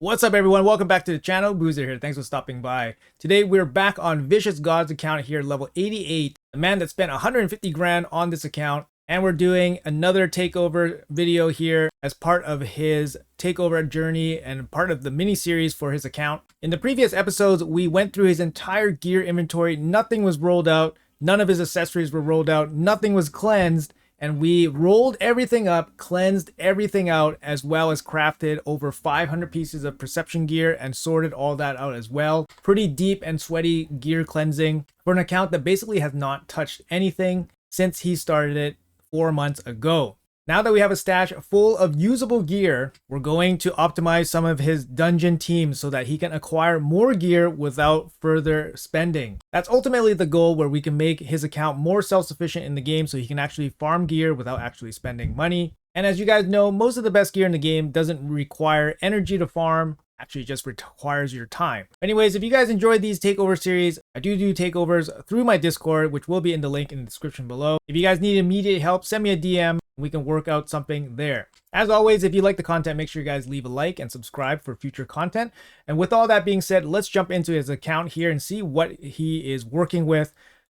What's up, everyone? Welcome back to the channel. Boozer here. Thanks for stopping by. Today we're back on Vicious God's account here, level 88. The man that spent 150 grand on this account, and we're doing another takeover video here as part of his takeover journey and part of the mini series for his account. In the previous episodes, we went through his entire gear inventory. Nothing was rolled out. None of his accessories were rolled out. Nothing was cleansed. And we rolled everything up, cleansed everything out, as well as crafted over 500 pieces of perception gear and sorted all that out as well. Pretty deep and sweaty gear cleansing for an account that basically has not touched anything since he started it 4 months ago. Now that we have a stash full of usable gear, we're going to optimize some of his dungeon teams so that he can acquire more gear without further spending. That's ultimately the goal, where we can make his account more self-sufficient in the game so he can actually farm gear without actually spending money. And as you guys know, most of the best gear in the game doesn't require energy to farm. Actually just requires your time. Anyways, if you guys enjoyed these takeover series, I do takeovers through my Discord, which will be in the link in the description below. If you guys need immediate help, send me a DM. We can work out something there. As always, if you like the content, make sure you guys leave a like and subscribe for future content. And with all that being said, let's jump into his account here and see what he is working with.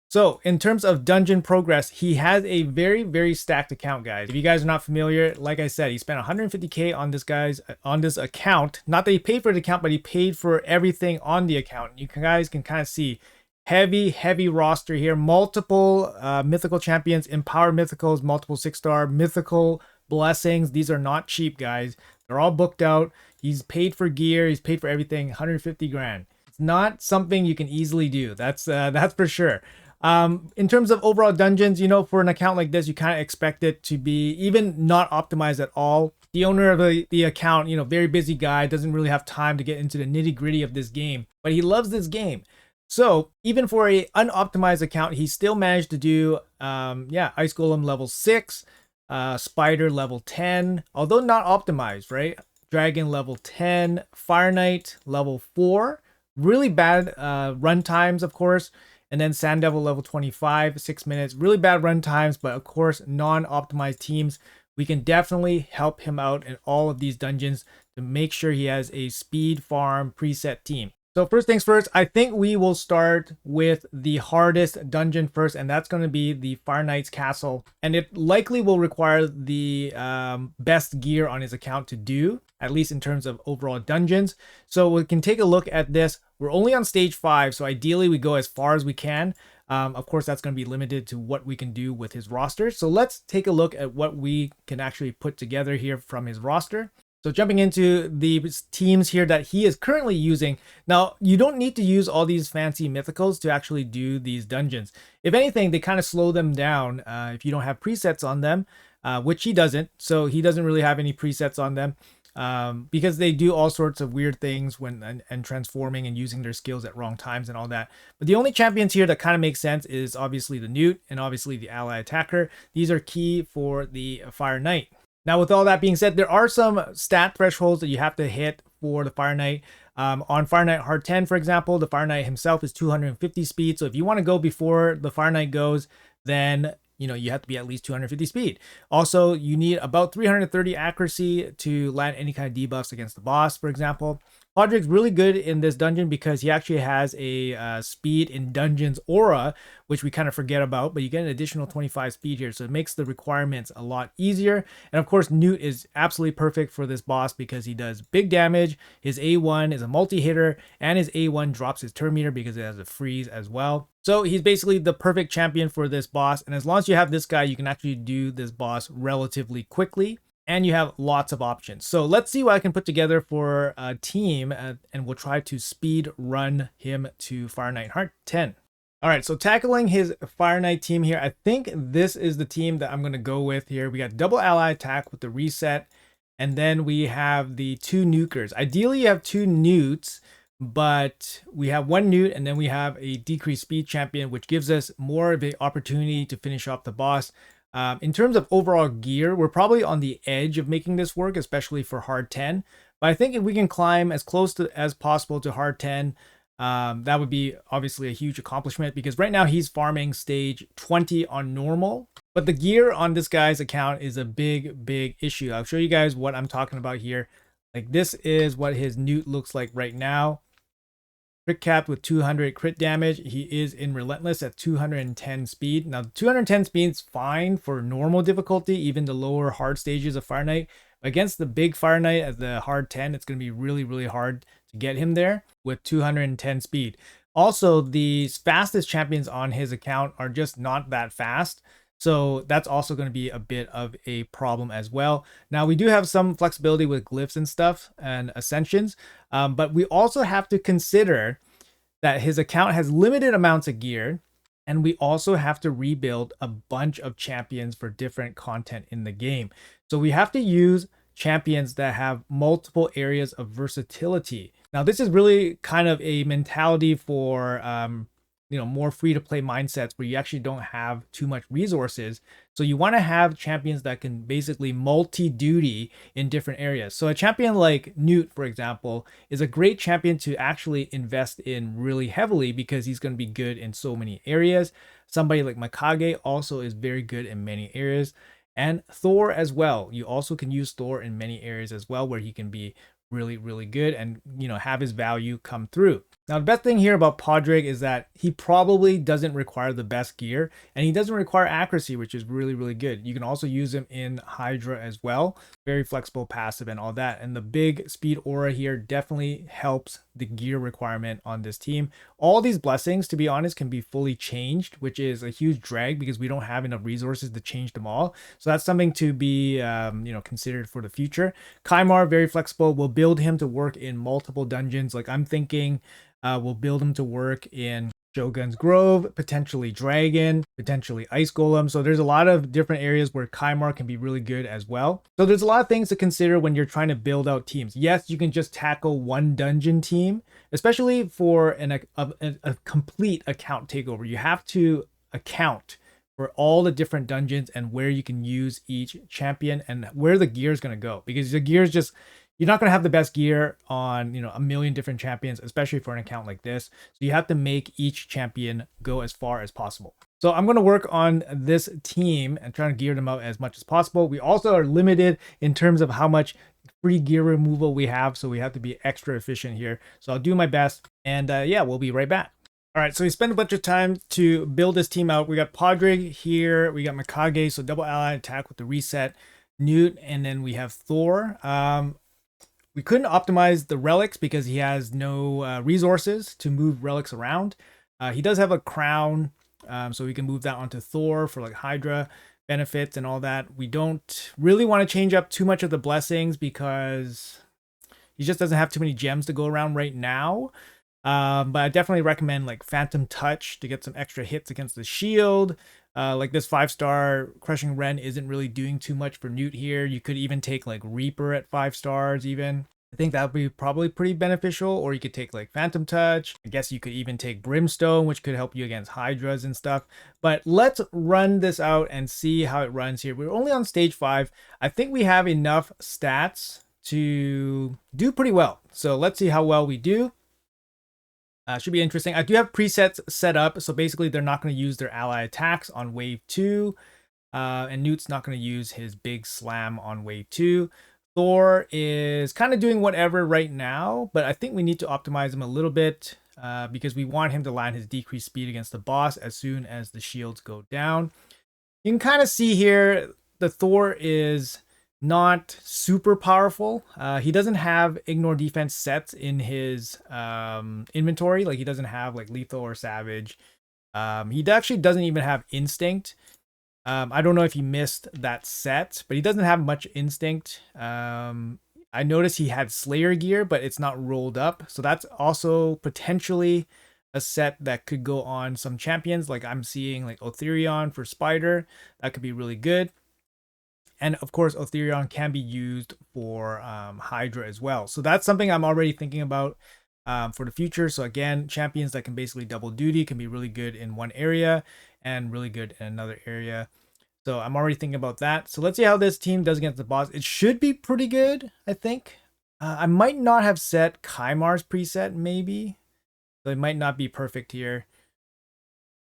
So in terms of dungeon progress, he has a very stacked account, guys. If you guys are not familiar, like I said, he spent 150k on this account. Not that he paid for the account, but he paid for everything on the account. You guys can kind of see heavy roster here. Multiple mythical champions, empowered mythicals, multiple 6-star mythical blessings. These are not cheap, guys. They're all booked out. He's paid for gear. He's paid for everything. 150 grand. It's not something you can easily do. That's for sure. In terms of overall dungeons, you know, for an account like this, you kind of expect it to be even not optimized at all. The owner of the account, you know, very busy guy, doesn't really have time to get into the nitty-gritty of this game, but he loves this game. So even for a unoptimized account, he still managed to do, Ice Golem level 6, Spider level 10, although not optimized, right? Dragon level 10, Fire Knight level 4, really bad run times, of course. And then Sand Devil level 25, 6 minutes, really bad run times, but of course, non-optimized teams. We can definitely help him out in all of these dungeons to make sure he has a speed farm preset team. So first things first, I think we will start with the hardest dungeon first, and that's going to be the Fire Knight's Castle. And it likely will require the best gear on his account to do, at least in terms of overall dungeons. So we can take a look at this. We're only on stage 5, so ideally we go as far as we can. Of course, that's going to be limited to what we can do with his roster. So let's take a look at what we can actually put together here from his roster. So jumping into the teams here that he is currently using. Now, you don't need to use all these fancy mythicals to actually do these dungeons. If anything, they kind of slow them down if you don't have presets on them, which he doesn't. So he doesn't really have any presets on them because they do all sorts of weird things when and transforming and using their skills at wrong times and all that. But the only champions here that kind of make sense is obviously the Newt and obviously the ally attacker. These are key for the Fire Knight. Now, with all that being said, there are some stat thresholds that you have to hit for the Fire Knight. On Fire Knight Hard 10, for example, the Fire Knight himself is 250 speed. So if you want to go before the Fire Knight goes, then you know you have to be at least 250 speed. Also, you need about 330 accuracy to land any kind of debuffs against the boss, for example. Podrick's really good in this dungeon because he actually has a speed in dungeons aura, which we kind of forget about, but you get an additional 25 speed here, so it makes the requirements a lot easier. And of course, Newt is absolutely perfect for this boss because he does big damage. His A1 is a multi-hitter, and his A1 drops his turn meter because it has a freeze as well. So he's basically the perfect champion for this boss, and as long as you have this guy, you can actually do this boss relatively quickly. And you have lots of options. So let's see what I can put together for a team, and we'll try to speed run him to Fire Knight Heart 10. All right, so tackling his Fire Knight team here, I think this is the team that I'm going to go with here. We got double ally attack with the reset, and then we have the 2 nukers. Ideally, you have 2 newts, but we have 1 newt, and then we have a decreased speed champion, which gives us more of an opportunity to finish off the boss. In terms of overall gear, we're probably on the edge of making this work, especially for hard 10. But I think if we can climb as close to as possible to hard 10, that would be obviously a huge accomplishment, because right now he's farming stage 20 on normal. But the gear on this guy's account is a big issue. I'll show you guys what I'm talking about here. Like this is what his Newt looks like right now. Crit capped with 200 crit damage. He is in Relentless at 210 speed. Now, 210 speed is fine for normal difficulty, even the lower hard stages of Fire Knight. Against the big Fire Knight at the hard 10, it's going to be really, really hard to get him there with 210 speed. Also, the fastest champions on his account are just not that fast. So that's also going to be a bit of a problem as well. Now, we do have some flexibility with glyphs and stuff and ascensions, but we also have to consider that his account has limited amounts of gear, and we also have to rebuild a bunch of champions for different content in the game. So we have to use champions that have multiple areas of versatility. Now, this is really kind of a mentality for more free to play mindsets where you actually don't have too much resources. So you want to have champions that can basically multi-duty in different areas. So a champion like Newt, for example, is a great champion to actually invest in really heavily because he's going to be good in so many areas. Somebody like Mikage also is very good in many areas. And Thor as well. You also can use Thor in many areas as well where he can be really, really good and, have his value come through. Now, the best thing here about Podrick is that he probably doesn't require the best gear, and he doesn't require accuracy, which is really, really good. You can also use him in Hydra as well. Very flexible passive and all that. And the big speed aura here definitely helps the gear requirement on this team. All these blessings, to be honest, can be fully changed, which is a huge drag because we don't have enough resources to change them all. So that's something to be, considered for the future. Kymar, very flexible. We'll build him to work in multiple dungeons. Like I'm thinking, we'll build him to work in Shogun's Grove, potentially Dragon, potentially Ice Golem. So there's a lot of different areas where Kymar can be really good as well. So there's a lot of things to consider when you're trying to build out teams. Yes, you can just tackle one dungeon team, especially for a complete account takeover. You have to account for all the different dungeons and where you can use each champion and where the gear is going to go, because the gear is just, you're not going to have the best gear on, a million different champions, especially for an account like this. So you have to make each champion go as far as possible. So I'm going to work on this team and trying to gear them out as much as possible. We also are limited in terms of how much free gear removal we have. So we have to be extra efficient here. So I'll do my best. And we'll be right back. All right, so we spent a bunch of time to build this team out. We got Podrick here. We got Mikage, so double ally attack with the reset. Newt, and then we have Thor. We couldn't optimize the relics because he has no resources to move relics around. He does have a crown, so we can move that onto Thor for like Hydra benefits and all that. We don't really want to change up too much of the blessings because he just doesn't have too many gems to go around right now. But I definitely recommend like Phantom Touch to get some extra hits against the shield. Like this 5-star Crushing Ren isn't really doing too much for Newt here. You could even take like Reaper at 5 stars even. I think that would be probably pretty beneficial. Or you could take like Phantom Touch. I guess you could even take Brimstone, which could help you against Hydras and stuff. But let's run this out and see how it runs here. We're only on stage 5. I think we have enough stats to do pretty well. So let's see how well we do. Should be interesting. I do have presets set up, so basically they're not going to use their ally attacks on wave 2, and Newt's not going to use his big slam on wave 2. Thor is kind of doing whatever right now, but I think we need to optimize him a little bit because we want him to land his decreased speed against the boss as soon as the shields go down. You can kind of see here the Thor is not super powerful. He doesn't have ignore defense sets in his inventory. Like he doesn't have like lethal or savage. He actually doesn't even have instinct. I don't know if he missed that set, but he doesn't have much instinct. I noticed he had Slayer gear, but it's not rolled up. So that's also potentially a set that could go on some champions. Like I'm seeing like Otherion for Spider. That could be really good. And of course, Otherion can be used for Hydra as well. So that's something I'm already thinking about for the future. So again, champions that can basically double duty can be really good in one area and really good in another area. So I'm already thinking about that. So let's see how this team does against the boss. It should be pretty good, I think. I might not have set Kymar's preset, maybe. So it might not be perfect here.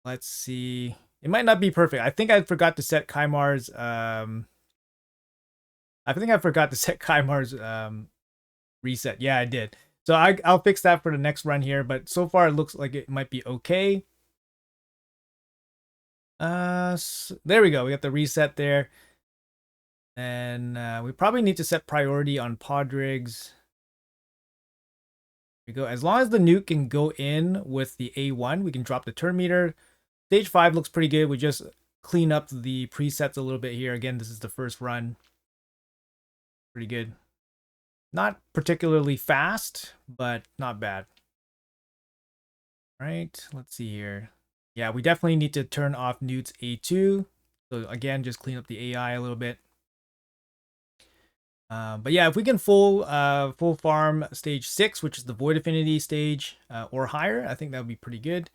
Let's see. It might not be perfect. I think I forgot to set Kymar's Reset. Yeah, I did. So I'll fix that for the next run here, but so far it looks like it might be okay. There we go. We got the reset there. And we probably need to set priority on Podrigs. Here we go. As long as the nuke can go in with the A1, we can drop the turn meter. Stage 5 looks pretty good. We just clean up the presets a little bit here. Again, this is the first run. Pretty good. Not particularly fast, but not bad. All right, let's see here. Yeah, we definitely need to turn off Newt's A2. So again, just clean up the AI a little bit. But yeah, if we can full farm stage 6, which is the Void Affinity stage, or higher, I think that would be pretty good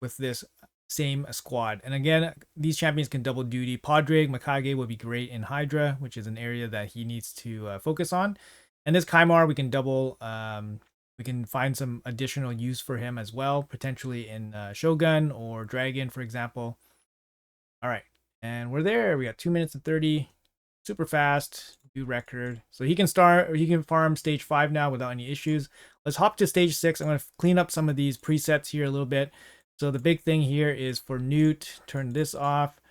with this same squad. And again, these champions can double duty. Podrig, Mikage would be great in Hydra, which is an area that he needs to focus on. And this Kaimar, we can double, we can find some additional use for him as well, potentially in Shogun or Dragon, for example. All right, and we're there. We got 2 minutes and 30. Super fast, do record. So he can start, or he can farm stage 5 now without any issues. Let's hop to stage 6. I'm going to clean up some of these presets here a little bit. So the big thing here is for Newt, turn this off.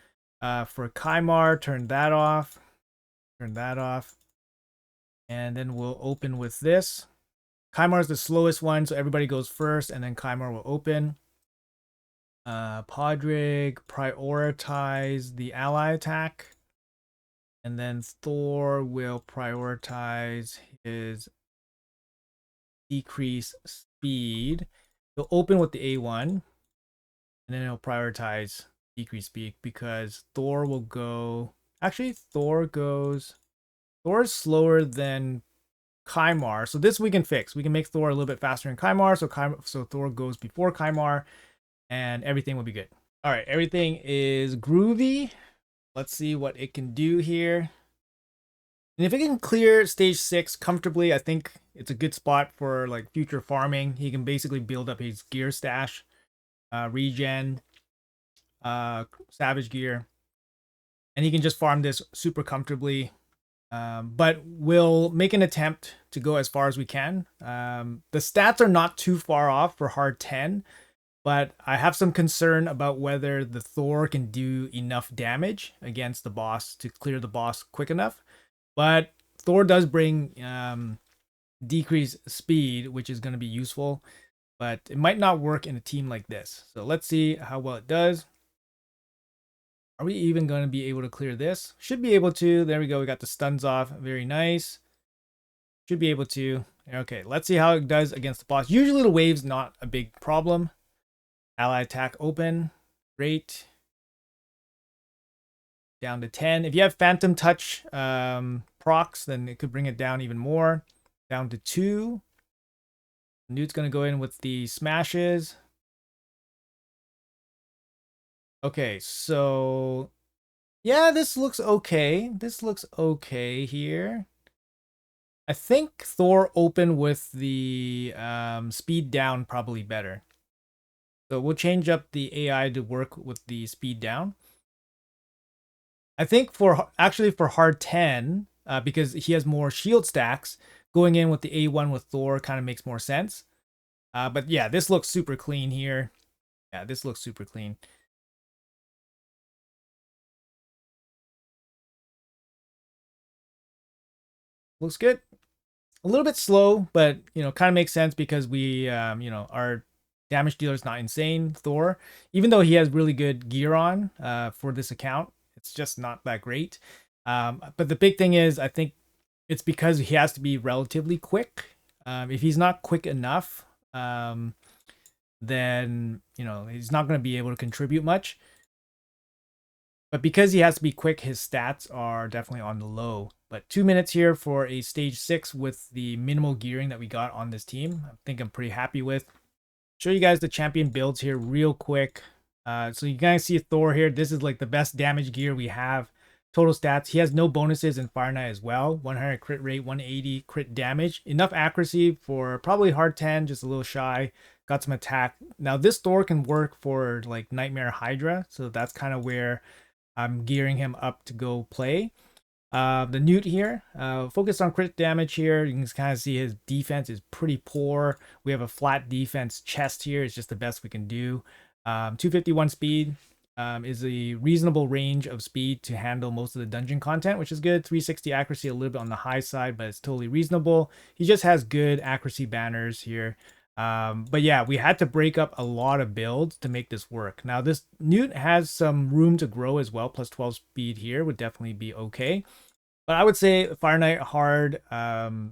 For Kaimar, turn that off. Turn that off. And then we'll open with this. Kaimar is the slowest one, so everybody goes first, and then Kaimar will open. Podrig, prioritize the ally attack. And then Thor will prioritize his decrease speed. He'll open with the A1. And then he'll prioritize decrease speed because Thor will go... Actually, Thor is slower than Kaimar. So this we can fix. We can make Thor a little bit faster than Kaimar. So Thor goes before Kaimar. And everything will be good. All right, everything is groovy. Let's see what it can do here. And if it can clear stage 6 comfortably, I think it's a good spot for like future farming. He can basically build up his gear stash, regen, savage gear, and he can just farm this super comfortably. But we'll make an attempt to go as far as we can. The stats are not too far off for hard 10. But I have some concern about whether the Thor can do enough damage against the boss to clear the boss quick enough. But Thor does bring decreased speed, which is going to be useful. But it might not work in a team like this. So let's see how well it does. Are we even going to be able to clear this? Should be able to. There we go. We got the stuns off. Very nice. Should be able to. Okay, let's see how it does against the boss. Usually the wave's not a big problem. Ally attack open. Great. Down to 10. If you have Phantom Touch procs, then it could bring it down even more. Down to 2. Newt's going to go in with the smashes. Okay, so... yeah, this looks okay. This looks okay here. I think Thor open with the speed down probably better. So we'll change up the AI to work with the speed down. I think for hard 10, because he has more shield stacks, going in with the A1 with Thor kind of makes more sense. But yeah, this looks super clean here. Yeah, this looks super clean. Looks good. A little bit slow, but kind of makes sense because we, our damage dealer is not insane. Thor, even though he has really good gear on for this account, it's just not that great. But the big thing is, I think it's because he has to be relatively quick. If he's not quick enough, then he's not going to be able to contribute much. But because he has to be quick, his stats are definitely on the low. But 2 minutes here for a stage 6 with the minimal gearing that we got on this team. I think I'm pretty happy with. Show you guys the champion builds here real quick. So you guys see Thor here. This is like the best damage gear we have. Total stats. He has no bonuses in Fire Knight as well. 100 crit rate, 180 crit damage. Enough accuracy for probably hard 10, just a little shy. Got some attack. Now this Thor can work for like Nightmare Hydra. So that's kind of where I'm gearing him up to go play. The Newt here, focused on crit damage here. You can kind of see his defense is pretty poor. We have a flat defense chest here. It's just the best we can do. 251 speed is a reasonable range of speed to handle most of the dungeon content, which is good. 360 accuracy, a little bit on the high side, but it's totally reasonable. He just has good accuracy banners here. But yeah, we had to break up a lot of builds to make this work. Now this Newt has some room to grow as well. Plus 12 speed here would definitely be okay. But I would say Fire Knight Hard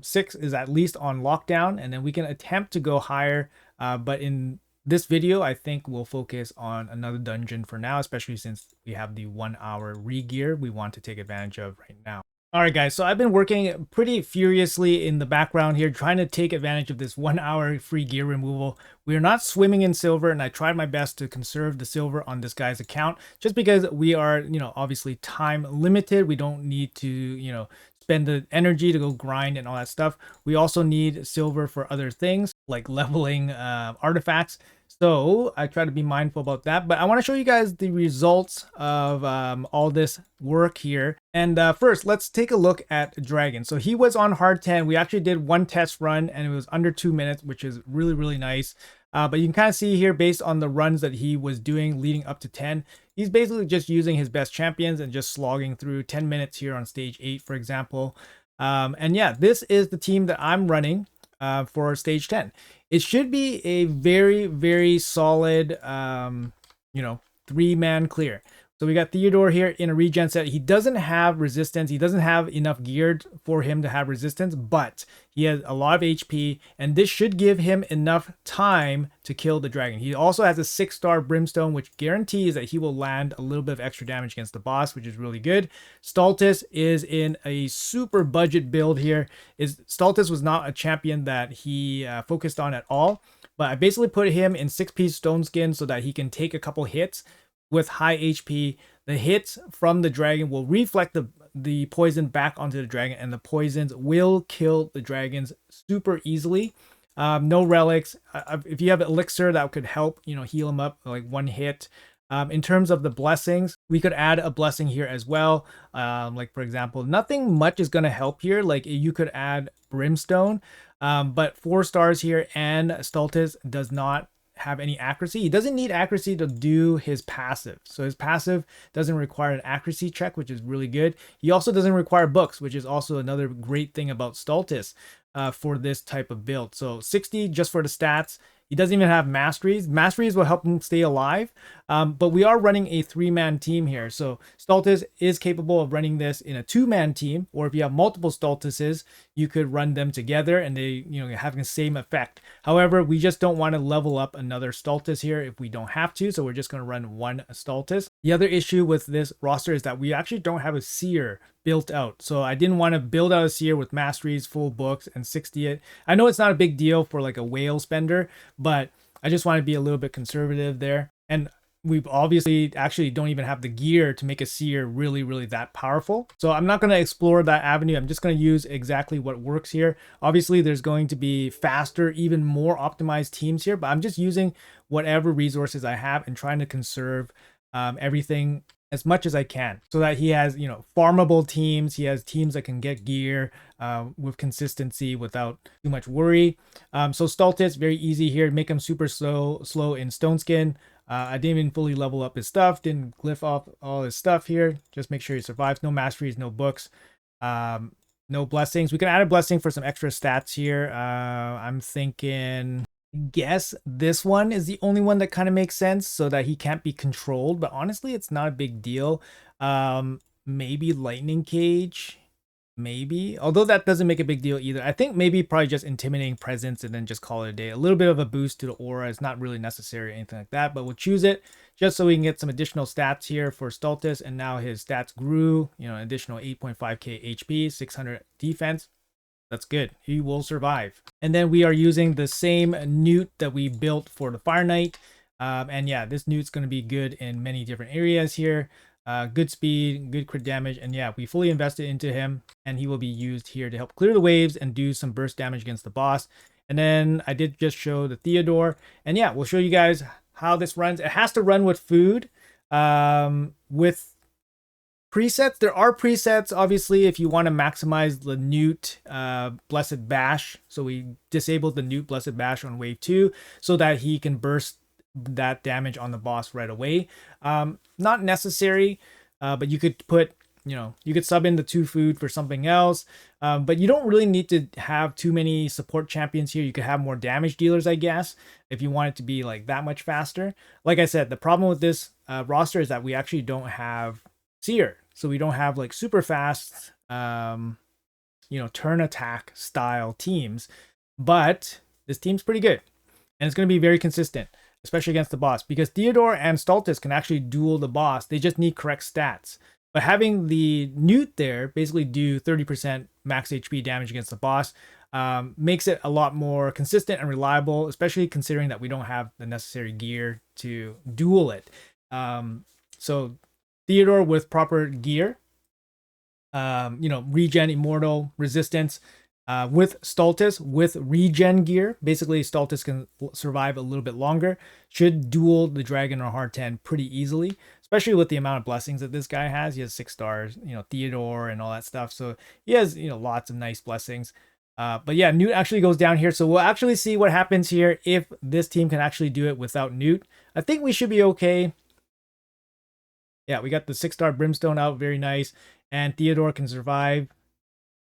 6 is at least on lockdown, and then we can attempt to go higher. But in this video, I think we'll focus on another dungeon for now, especially since we have the 1 hour re-gear we want to take advantage of right now. All right, guys, so I've been working pretty furiously in the background here, trying to take advantage of this 1 hour free gear removal. We are not swimming in silver, and I tried my best to conserve the silver on this guy's account, just because we are, obviously time limited. We don't need to, spend the energy to go grind and all that stuff. We also need silver for other things, like leveling artifacts. So I try to be mindful about that, but I want to show you guys the results of all this work here. And first, let's take a look at Dragon. So he was on hard 10. We actually did one test run and it was under 2 minutes, which is really, really nice. But you can kind of see here, based on the runs that he was doing leading up to 10, he's basically just using his best champions and just slogging through 10 minutes here on stage 8, for example. And yeah, this is the team that I'm running for stage 10. It should be a very, very solid, 3-man clear. So we got Theodore here in a regen set. He doesn't have resistance. He doesn't have enough geared for him to have resistance, but he has a lot of HP, and this should give him enough time to kill the dragon. He also has a 6-star brimstone, which guarantees that he will land a little bit of extra damage against the boss, which is really good. Stultus is in a super budget build here. Stultus was not a champion that he focused on at all, but I basically put him in 6-piece stone skin so that he can take a couple hits with high HP. The hits from the dragon will reflect the poison back onto the dragon, and the poisons will kill the dragons super easily. No relics. If you have elixir, that could help, heal him up like one hit. In terms of the blessings, we could add a blessing here as well. Like for example, nothing much is going to help here. Like you could add brimstone, but 4 stars here, and Stultus does not have any accuracy. He doesn't need accuracy to do his passive. So his passive doesn't require an accuracy check, which is really good. He also doesn't require books, which is also another great thing about Stultus for this type of build. So 60 just for the stats. He doesn't even have masteries. Masteries will help him stay alive. But we are running a 3-man team here. So Stultus is capable of running this in a 2-man team, or if you have multiple Stultuses, you could run them together and they, having the same effect. However, we just don't want to level up another Stultus here if we don't have to. So we're just going to run one Stultus. The other issue with this roster is that we actually don't have a seer built out. So I didn't want to build out a seer with masteries, full books, and 60 it. I know it's not a big deal for like a whale spender, but I just want to be a little bit conservative there. And we've obviously actually don't even have the gear to make a seer really, really that powerful. So I'm not going to explore that avenue. I'm just going to use exactly what works here. Obviously, there's going to be faster, even more optimized teams here, but I'm just using whatever resources I have and trying to conserve everything as much as I can, so that he has, farmable teams. He has teams that can get gear with consistency without too much worry. So Stultus, very easy here. Make him super slow in stone skin. I didn't even fully level up his stuff, didn't glyph off all his stuff here. Just make sure he survives. No masteries, no books, no blessings. We can add a blessing for some extra stats here. I'm thinking, guess this one is the only one that kind of makes sense, so that he can't be controlled, but honestly it's not a big deal. Maybe lightning cage, maybe, although that doesn't make a big deal either. I think maybe probably just intimidating presence and then just call it a day. A little bit of a boost to the aura is not really necessary or anything like that, but we'll choose it just so we can get some additional stats here for Stultus. And now his stats grew, an additional 8.5k HP, 600 defense. That's good. He will survive. And then we are using the same Newt that we built for the Fire Knight. And yeah, this Newt's going to be good in many different areas here. Good speed, good crit damage. And yeah, we fully invested into him, and he will be used here to help clear the waves and do some burst damage against the boss. And then I did just show the Theodore. And yeah, we'll show you guys how this runs. It has to run with food, with presets, there are presets, obviously, if you want to maximize the Newt Blessed Bash. So we disabled the Newt Blessed Bash on wave 2 so that he can burst that damage on the boss right away. Not necessary, but you could put, you could sub in the 2 food for something else. But you don't really need to have too many support champions here. You could have more damage dealers, I guess, if you want it to be like that much faster. Like I said, the problem with this roster is that we actually don't have Seer. So we don't have like super fast, turn attack style teams. But this team's pretty good. And it's going to be very consistent, especially against the boss. Because Theodore and Stultus can actually duel the boss. They just need correct stats. But having the Newt there basically do 30% max HP damage against the boss makes it a lot more consistent and reliable, especially considering that we don't have the necessary gear to duel it. So Theodore with proper gear, regen, immortal, resistance, with Stultus with regen gear. Basically, Stultus can survive a little bit longer, should duel the dragon or hard 10 pretty easily, especially with the amount of blessings that this guy has. He has 6 stars, Theodore and all that stuff. So he has, lots of nice blessings. But yeah, Newt actually goes down here. So we'll actually see what happens here if this team can actually do it without Newt. I think we should be okay. Yeah, we got the 6-star Brimstone out. Very nice. And Theodore can survive.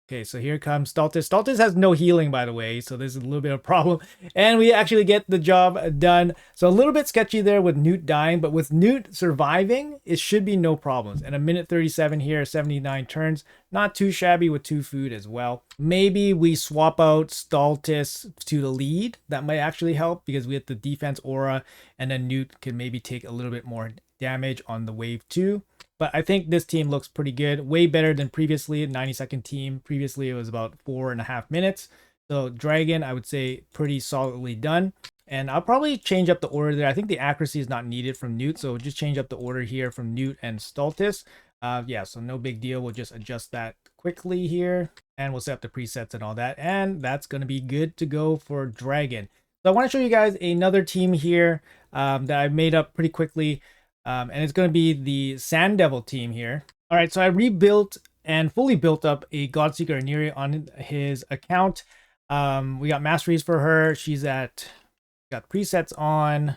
Okay, so here comes Stultus. Stultus has no healing, by the way, so this is a little bit of a problem. And we actually get the job done. So a little bit sketchy there with Newt dying, but with Newt surviving, it should be no problems. And a minute 37 here, 79 turns. Not too shabby with 2 food as well. Maybe we swap out Stultus to the lead. That might actually help because we have the defense aura, and then Newt can maybe take a little bit more damage on the wave 2. But I think this team looks pretty good. Way better than previously, 90-second team. Previously, it was about 4.5 minutes. So Dragon, I would say, pretty solidly done. And I'll probably change up the order there. I think the accuracy is not needed from Newt. So just change up the order here from Newt and Stultus. Yeah, so no big deal. We'll just adjust that quickly here. And we'll set up the presets and all that. And that's going to be good to go for Dragon. So I want to show you guys another team here that I made up pretty quickly. And it's going to be the Sand Devil team here. All right, so I rebuilt and fully built up a Godseeker Aniri on his account. We got masteries for her. She's got presets on.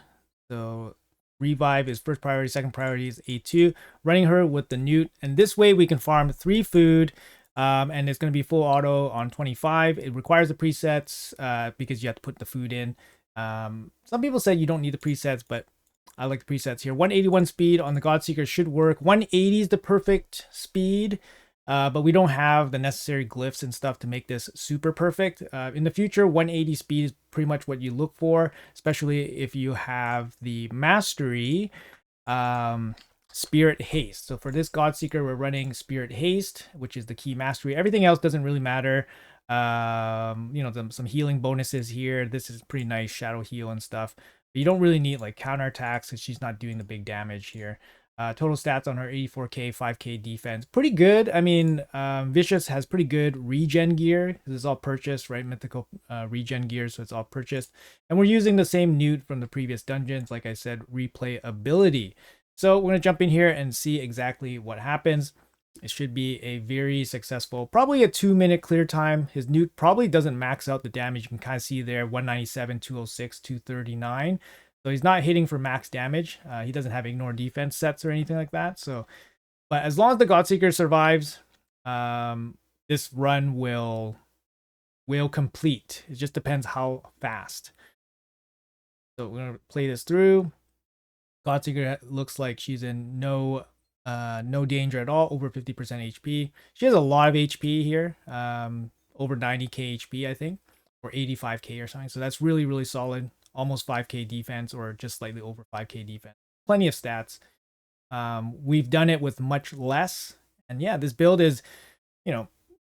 So revive is first priority, second priority is A2. Running her with the Newt. And this way we can farm 3 food. And it's going to be full auto on 25. It requires the presets because you have to put the food in. Some people say you don't need the presets, but I like the presets here. 181 speed on the Godseeker should work. 180 is the perfect speed, but we don't have the necessary glyphs and stuff to make this super perfect. In the future, 180 speed is pretty much what you look for, especially if you have the mastery Spirit Haste. So for this Godseeker, we're running Spirit Haste, which is the key mastery. Everything else doesn't really matter. Some healing bonuses here. This is pretty nice, shadow heal and stuff. You don't really need like counterattacks because she's not doing the big damage here. Total stats on her 84k, 5k defense. Pretty good. I mean, Vicious has pretty good regen gear. This is all purchased, right? Mythical regen gear, so it's all purchased. And we're using the same Newt from the previous dungeons. Like I said, replayability. So we're going to jump in here and see exactly what happens. It should be a very successful, probably a 2-minute clear time. His Newt probably doesn't max out the damage. You can kind of see there, 197, 206, 239. So he's not hitting for max damage. He doesn't have ignore defense sets or anything like that. So, but as long as the Godseeker survives, this run will complete. It just depends how fast. So we're going to play this through. Godseeker looks like she's in no danger at all, over 50% HP. She has a lot of HP here, over 90k HP, I think, or 85k or something. So that's really, really solid. Almost 5k defense, or just slightly over 5k defense. Plenty of stats. We've done it with much less. And yeah, this build is,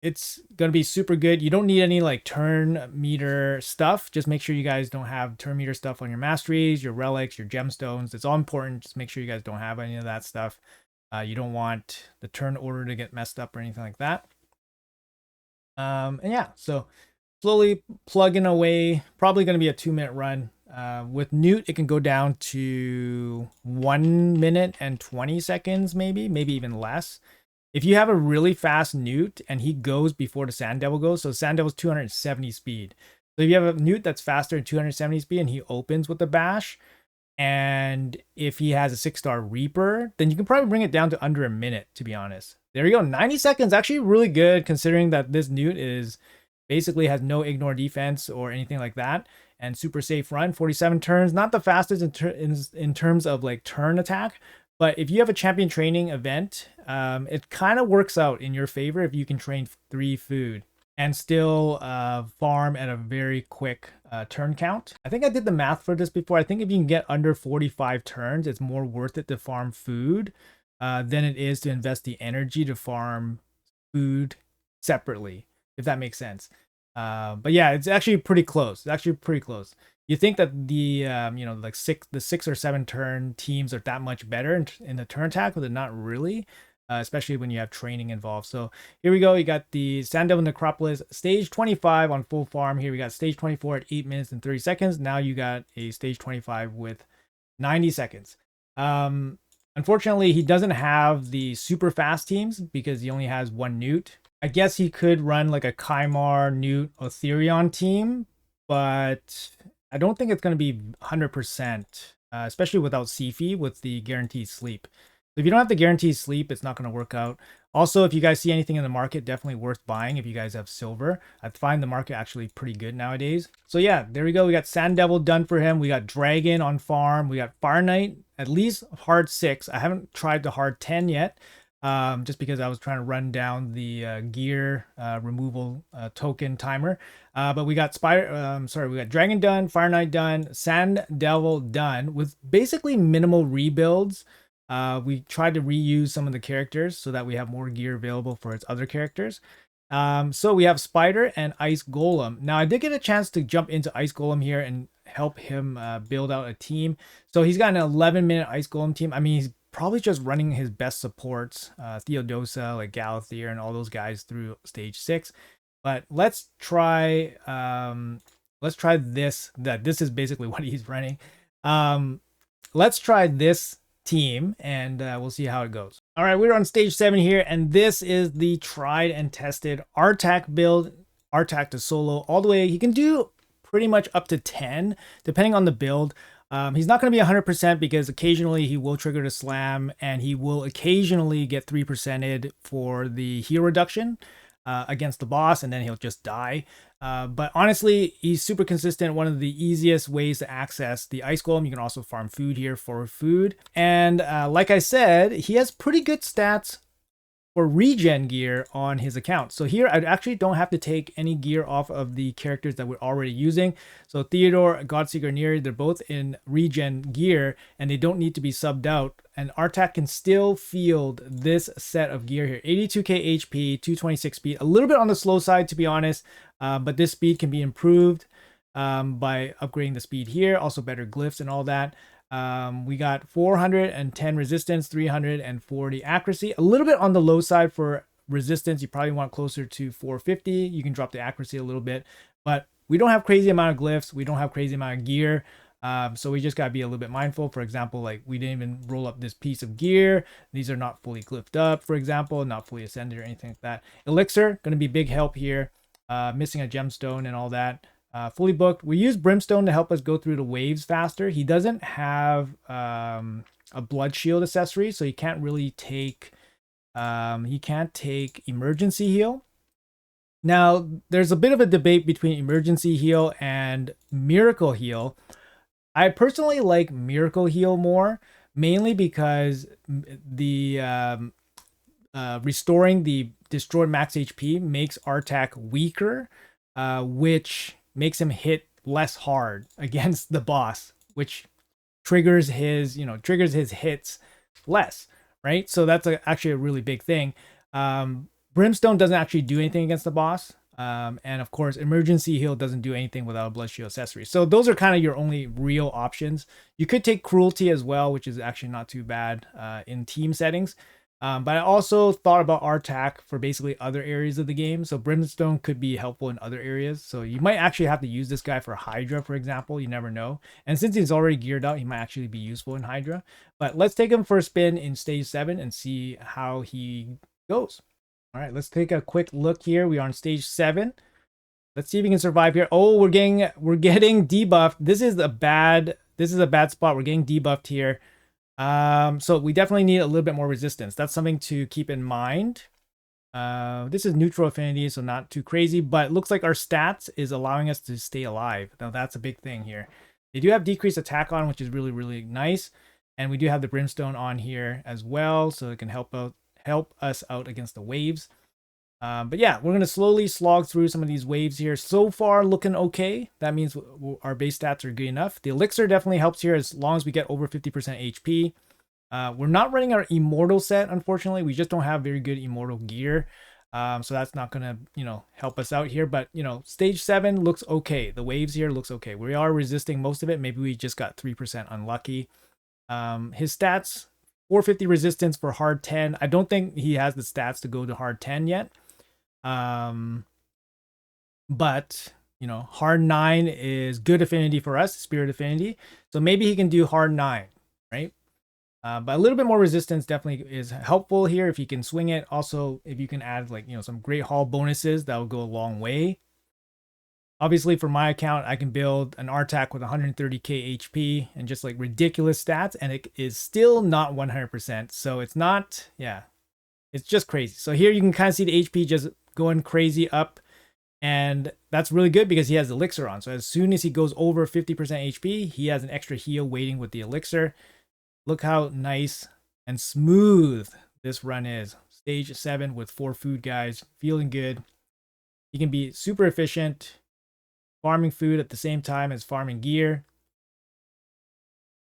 it's going to be super good. You don't need any like turn meter stuff. Just make sure you guys don't have turn meter stuff on your masteries, your relics, your gemstones. It's all important. Just make sure you guys don't have any of that stuff. You don't want the turn order to get messed up or anything like that. And yeah, so slowly plugging away. Probably going to be a 2-minute run. With Newt, it can go down to 1 minute and 20 seconds, maybe even less. If you have a really fast newt and he goes before the Sand Devil goes, so Sand Devil's 270 speed. So if you have a newt that's faster than 270 speed and he opens with the bash, and if he has a 6-star Reaper, then you can probably bring it down to under a minute, to be honest. There you go. 90 seconds, actually really good considering that this newt is basically has no ignore defense or anything like that. And super safe run, 47 turns, not the fastest in terms of like turn attack. But if you have a champion training event, it kind of works out in your favor if you can train 3 food and still farm at a very quick turn count. I think I did the math for this before. I think if you can get under 45 turns, it's more worth it to farm food than it is to invest the energy to farm food separately, if that makes sense. But yeah, it's actually pretty close. It's actually pretty close. You think that the like the 6 or 7 turn teams are that much better in the turn attack, but they're not really. Especially when you have training involved. So here we go. You got the Sand Devil Necropolis stage 25 on full farm. Here we got stage 24 at 8 minutes and 30 seconds. Now you got a stage 25 with 90 seconds. Unfortunately, he doesn't have the super fast teams because he only has 1 newt. I guess he could run like a Kymar, Newt, Otherion team, but I don't think it's going to be 100%, especially without Sifi with the guaranteed sleep. If you don't have the guaranteed sleep, it's not going to work out. Also, if you guys see anything in the market, definitely worth buying if you guys have silver. I find the market actually pretty good nowadays. So yeah, there we go. We got Sand Devil done for him. We got Dragon on farm. We got Fire Knight, at least hard 6. I haven't tried the hard 10 yet, just because I was trying to run down the gear removal token timer. But we got we got Dragon done, Fire Knight done, Sand Devil done with basically minimal rebuilds. We tried to reuse some of the characters so that we have more gear available for its other characters. So we have Spider and Ice Golem. Now I did get a chance to jump into Ice Golem here and help him build out a team. So he's got an 11-minute Ice Golem team. I mean, he's probably just running his best supports, Theodosa, like Galathier and all those guys through stage 6. But let's try this. This is basically what he's running. Let's try this team and we'll see how it goes. All right, we're on stage 7 here, and this is the tried and tested Artak build. Artak to solo all the way. He can do pretty much up to 10 depending on the build. He's not going to be 100% because occasionally he will trigger the slam and he will occasionally get 3%ed for the heal reduction against the boss, and then he'll just die. But honestly, he's super consistent. One of the easiest ways to access the Ice Golem. You can also farm food here for food. And like I said, he has pretty good stats for regen gear on his account. So here I actually don't have to take any gear off of the characters that we're already using. So Theodore, Godseeker, Neri, they're both in regen gear and they don't need to be subbed out. And Artak can still field this set of gear here. 82k HP, 226 speed, a little bit on the slow side to be honest, but this speed can be improved by upgrading the speed here. Also better glyphs and all that. We got 410 resistance, 340 accuracy, a little bit on the low side for resistance. You probably want closer to 450. You can drop the accuracy a little bit, but we don't have crazy amount of glyphs. We don't have crazy amount of gear. So we just got to be a little bit mindful. For example, like we didn't even roll up this piece of gear. These are not fully glyphed up, for example, not fully ascended or anything like that. Elixir, going to be big help here. Missing a gemstone and all that. Fully booked. We use Brimstone to help us go through the waves faster. He doesn't have a blood shield accessory, so he can't really take emergency heal. Now, there's a bit of a debate between emergency heal and miracle heal. I personally like miracle heal more, mainly because the restoring the destroyed max HP makes Artak weaker, which makes him hit less hard against the boss, which triggers his hits less, right? So that's actually a really big thing. Brimstone doesn't actually do anything against the boss. And of course, emergency heal doesn't do anything without a blood shield accessory. So those are kind of your only real options. You could take cruelty as well, which is actually not too bad in team settings. But I also thought about Artak for basically other areas of the game. So Brimstone could be helpful in other areas. So you might actually have to use this guy for Hydra, for example. You never know. And since he's already geared out, he might actually be useful in Hydra. But let's take him for a spin in stage 7 and see how he Goes. All right, let's take a quick look here. We are on stage 7. Let's see if we can survive here. Oh, we're getting debuffed. This is a bad spot. We're getting debuffed here. So we definitely need a little bit more resistance. That's something to keep in mind. This is neutral affinity, so not too crazy, but it looks like our stats is allowing us to stay alive. Now that's a big thing here. They do have decreased attack on, which is really, really nice. And we do have the brimstone on here as well, so it can help us out against the waves. But yeah, we're going to slowly slog through some of these waves here. So far, looking okay. That means our base stats are good enough. The elixir definitely helps here as long as we get over 50% HP. We're not running our immortal set, unfortunately. We just don't have very good immortal gear. So that's not going to, help us out here. But, stage 7 looks okay. The waves here looks okay. We are resisting most of it. Maybe we just got 3% unlucky. His stats, 450 resistance for hard 10. I don't think he has the stats to go to hard 10 yet. But hard 9 is good affinity for us, spirit affinity. So maybe he can do hard 9, right? But a little bit more resistance definitely is helpful here if you can swing it. Also, if you can add some great haul bonuses, that will go a long way. Obviously, for my account, I can build an RTAC with 130k HP and just ridiculous stats, and it is still not 100%. So it's not, it's just crazy. So here you can kind of see the HP just going crazy up, and that's really good because he has elixir on. So as soon as he goes over 50% HP, he has an extra heal waiting with the elixir. Look how nice and smooth this run is. Stage 7 with 4 food guys, feeling good. He can be super efficient, farming food at the same time as farming gear.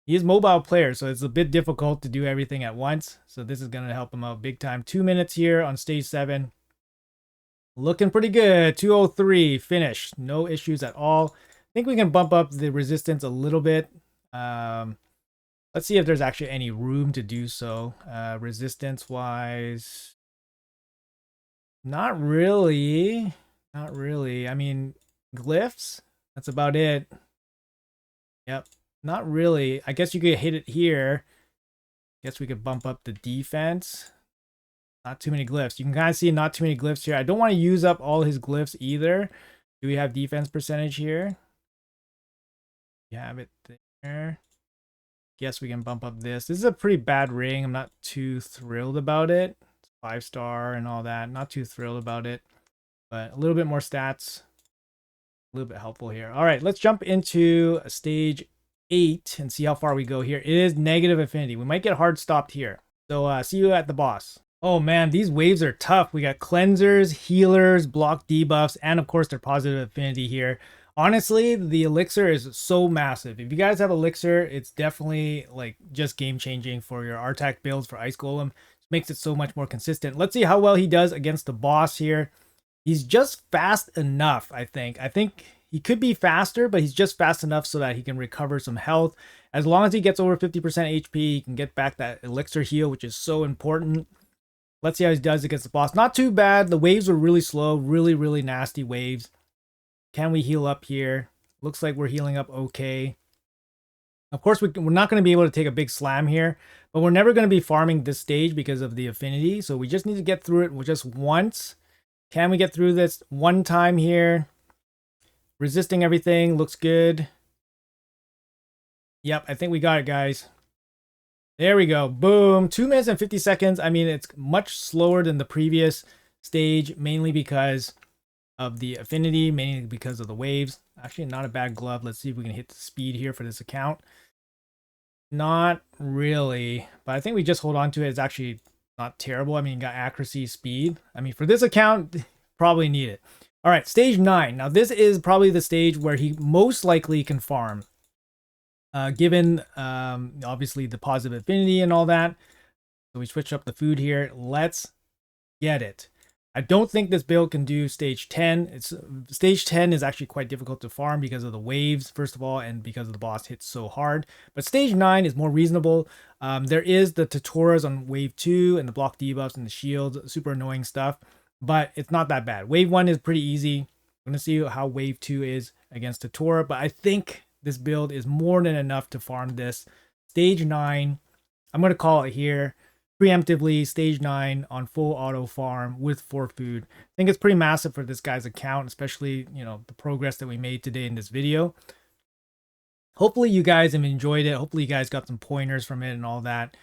He is a mobile player, so it's a bit difficult to do everything at once. So this is going to help him out big time. 2 minutes here on stage 7. Looking pretty good. 203 finished. No issues at all. I think we can bump up the resistance a little bit. Let's see if there's actually any room to do so. Resistance wise, not really. Not really. I mean, glyphs, that's about it. Yep. Not really. I guess you could hit it here. Guess we could bump up the defense. Not too many glyphs. You can kind of see not too many glyphs here. I don't want to use up all his glyphs either. Do we have defense percentage here? You have it there. Guess we can bump up this. This is a pretty bad ring. I'm not too thrilled about it. It's 5-star and all that. Not too thrilled about it. But a little bit more stats. A little bit helpful here. All right, let's jump into stage 8 and see how far we go here. It is negative affinity. We might get hard stopped here. So see you at the boss. Oh man, these waves are tough. We got cleansers, healers, block debuffs, and of course their positive affinity here. Honestly, the elixir is so massive. If you guys have elixir, it's definitely just game changing for your RTAC builds for Ice Golem. It makes it so much more consistent. Let's see how well he does against the boss here. He's just fast enough, I think. I think he could be faster, but he's just fast enough so that he can recover some health. As long as he gets over 50% HP, he can get back that elixir heal, which is so important. Let's see how he does against the boss. Not too bad. The waves were really slow. Really, really nasty waves. Can we heal up here? Looks like we're healing up okay. Of course, we're not going to be able to take a big slam here, but we're never going to be farming this stage because of the affinity. So we just need to get through it just once. Can we get through this one time here? Resisting everything. Looks good. Yep, I think we got it, guys. There we go. Boom. 2 minutes and 50 seconds. I mean, it's much slower than the previous stage, mainly because of the affinity, mainly because of the waves. Actually, not a bad glove. Let's see if we can hit the speed here for this account. Not really, but I think we just hold on to it. It's actually not terrible. I mean, you got accuracy, speed. I mean, for this account, probably need it. All right, stage 9. Now, this is probably the stage where he most likely can farm. Given, obviously, the positive affinity and all that. So we switch up the food here. Let's get it. I don't think this build can do stage 10. Stage 10 is actually quite difficult to farm because of the waves, first of all, and because the boss hits so hard. But stage 9 is more reasonable. There is the tutorials on wave 2 and the block debuffs and the shields, super annoying stuff, but it's not that bad. Wave 1 is pretty easy. I'm going to see how wave 2 is against Tutora, but I think this build is more than enough to farm this. Stage 9, I'm going to call it here. preemptively stage 9 on full auto farm with 4 food. I think it's pretty massive for this guy's account, especially, you know, the progress that we made today in this video. Hopefully you guys have enjoyed it. Hopefully you guys got some pointers from it and all that.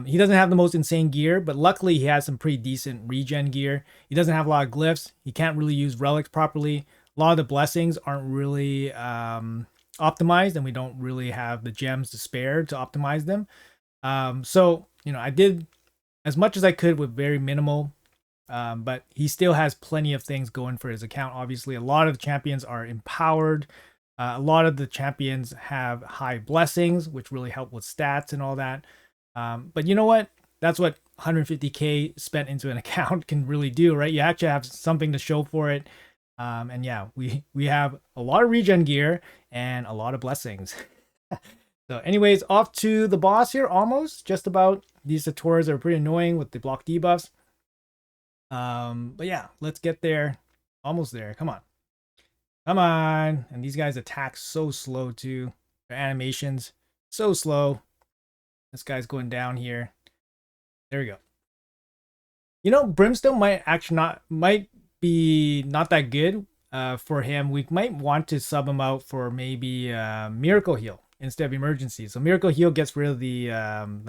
He doesn't have the most insane gear, but luckily he has some pretty decent regen gear. He doesn't have a lot of glyphs. He can't really use relics properly. A lot of the blessings aren't really optimized, and we don't really have the gems to spare to optimize them. So, you know, I did as much as I could with very minimal, but he still has plenty of things going for his account. Obviously, a lot of the champions are empowered. A lot of the champions have high blessings, which really help with stats and all that. But you know what? That's what 150k spent into an account can really do, right? You actually have something to show for it. And yeah, we have a lot of regen gear and a lot of blessings. So anyways, off to the boss here, almost. Just about. These tutorials are pretty annoying with the block debuffs. But yeah, let's get there. Almost there. Come on. Come on. And these guys attack so slow too. Their animations, so slow. This guy's going down here. There we go. You know, Brimstone might be not that good for him. We might want to sub him out for maybe Miracle Heal instead of Emergency. So Miracle Heal gets rid of the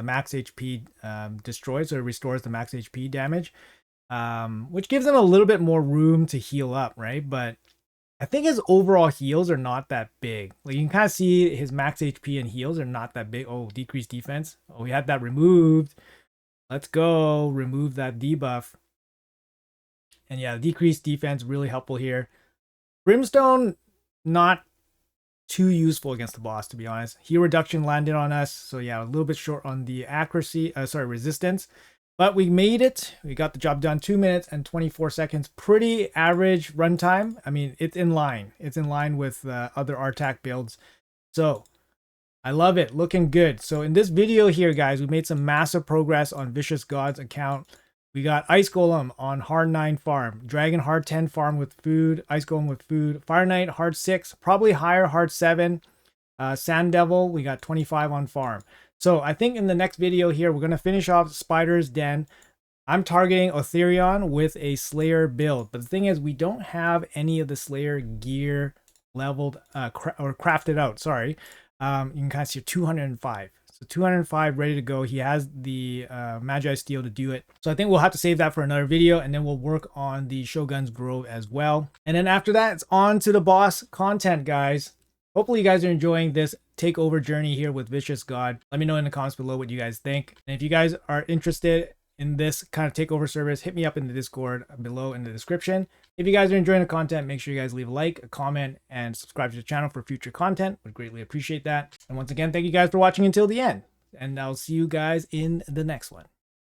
max HP destroyed, so it restores the max HP damage, which gives him a little bit more room to heal up, right? But I think his overall heals are not that big. Like, you can kind of see his max HP and heals are not that big. Oh, decreased defense. Oh, we had that removed. Let's go. Remove that debuff. And yeah, decreased defense, really helpful here. Brimstone, not too useful against the boss, to be honest. Heal reduction landed on us. So yeah, a little bit short on the accuracy, resistance. But we made it. We got the job done. 2 minutes and 24 seconds. Pretty average runtime. I mean, it's in line. It's in line with other RTAC builds. So I love it. Looking good. So in this video here, guys, we made some massive progress on Vicious God's account. We got Ice Golem on hard 9 farm. Dragon hard 10 farm with food. Ice Golem with food. Fire Knight hard 6. Probably higher hard 7. Sand Devil, we got 25 on farm. So I think in the next video here, we're going to finish off Spider's Den. I'm targeting Otherion with a Slayer build. But the thing is, we don't have any of the Slayer gear leveled or crafted out. Sorry. You can kind of see 205. So 205 ready to go. He has the Magi Steel to do it. So I think we'll have to save that for another video. And then we'll work on the Shogun's Grove as well. And then after that, it's on to the boss content, guys. Hopefully you guys are enjoying this takeover journey here with Vicious God. Let me know in the comments below what you guys think. And if you guys are interested in this kind of takeover service, hit me up in the Discord below in the description. If you guys are enjoying the content, make sure you guys leave a like, a comment, and subscribe to the channel for future content. Would greatly appreciate that. And once again, thank you guys for watching until the end. And I'll see you guys in the next one.